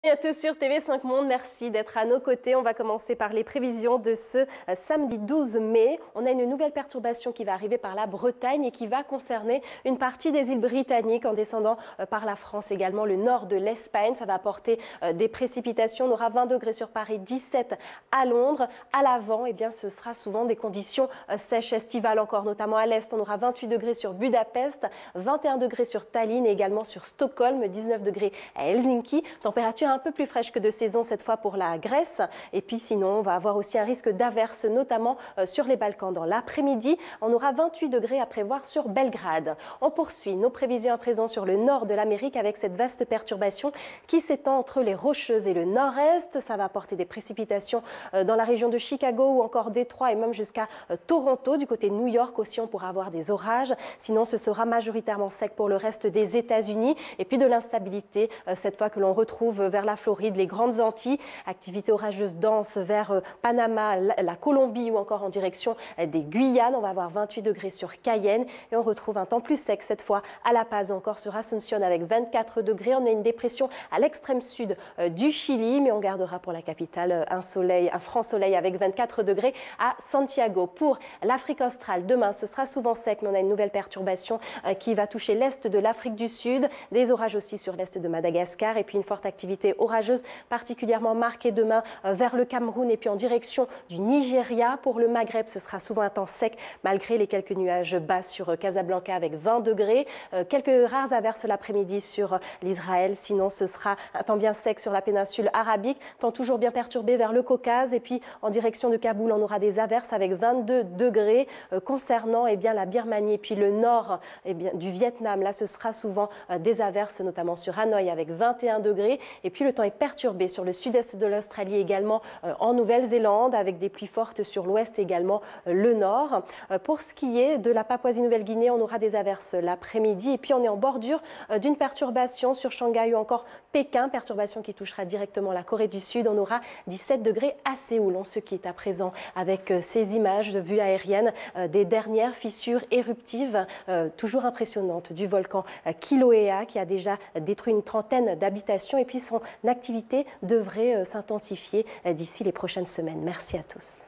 Et à tous sur TV5 Monde, merci d'être à nos côtés. On va commencer par les prévisions de ce samedi 12 mai. On a une nouvelle perturbation qui va arriver par la Bretagne et qui va concerner une partie des îles britanniques en descendant par la France, également le nord de l'Espagne. Ça va apporter des précipitations. On aura 20 degrés sur Paris, 17 à Londres. À l'avant, eh bien, ce sera souvent des conditions sèches estivales encore, notamment à l'est. On aura 28 degrés sur Budapest, 21 degrés sur Tallinn et également sur Stockholm, 19 degrés à Helsinki. Température un peu plus fraîche que de saison cette fois pour la Grèce. Et puis sinon, on va avoir aussi un risque d'averse, notamment sur les Balkans dans l'après-midi. On aura 28 degrés à prévoir sur Belgrade. On poursuit nos prévisions à présent sur le nord de l'Amérique avec cette vaste perturbation qui s'étend entre les Rocheuses et le nord-est. Ça va apporter des précipitations dans la région de Chicago ou encore Détroit et même jusqu'à Toronto. Du côté de New York aussi, on pourra avoir des orages. Sinon, ce sera majoritairement sec pour le reste des États-Unis. Et puis de l'instabilité, cette fois que l'on retrouve vers la Floride, les Grandes Antilles, activité orageuse dense vers Panama, la Colombie ou encore en direction des Guyanes. On va avoir 28 degrés sur Cayenne et on retrouve un temps plus sec cette fois à La Paz ou encore sur Asunción avec 24 degrés. On a une dépression à l'extrême sud du Chili, mais on gardera pour la capitale un franc soleil avec 24 degrés à Santiago. Pour l'Afrique australe, demain ce sera souvent sec, mais on a une nouvelle perturbation qui va toucher l'est de l'Afrique du Sud, des orages aussi sur l'est de Madagascar et puis une forte activité orageuse particulièrement marquée demain vers le Cameroun et puis en direction du Nigeria. Pour le Maghreb, ce sera souvent un temps sec malgré les quelques nuages bas sur Casablanca avec 20 degrés. Quelques rares averses l'après-midi sur l'Israël. Sinon, ce sera un temps bien sec sur la péninsule arabique, temps toujours bien perturbé vers le Caucase. Et puis en direction de Kaboul, on aura des averses avec 22 degrés. Concernant la Birmanie et puis le nord du Vietnam, là, ce sera souvent des averses, notamment sur Hanoï avec 21 degrés. Et puis le temps est perturbé sur le sud-est de l'Australie, également en Nouvelle-Zélande, avec des pluies fortes sur l'ouest, également le nord. Pour ce qui est de la Papouasie-Nouvelle-Guinée, on aura des averses l'après-midi. Et puis on est en bordure d'une perturbation sur Shanghai ou encore Pékin, perturbation qui touchera directement la Corée du Sud. On aura 17 degrés à Séoul. On se quitte à présent avec ces images de vue aérienne des dernières fissures éruptives, toujours impressionnantes, du volcan Kilauea qui a déjà détruit une trentaine d'habitations. Et puis son activité devrait s'intensifier d'ici les prochaines semaines. Merci à tous.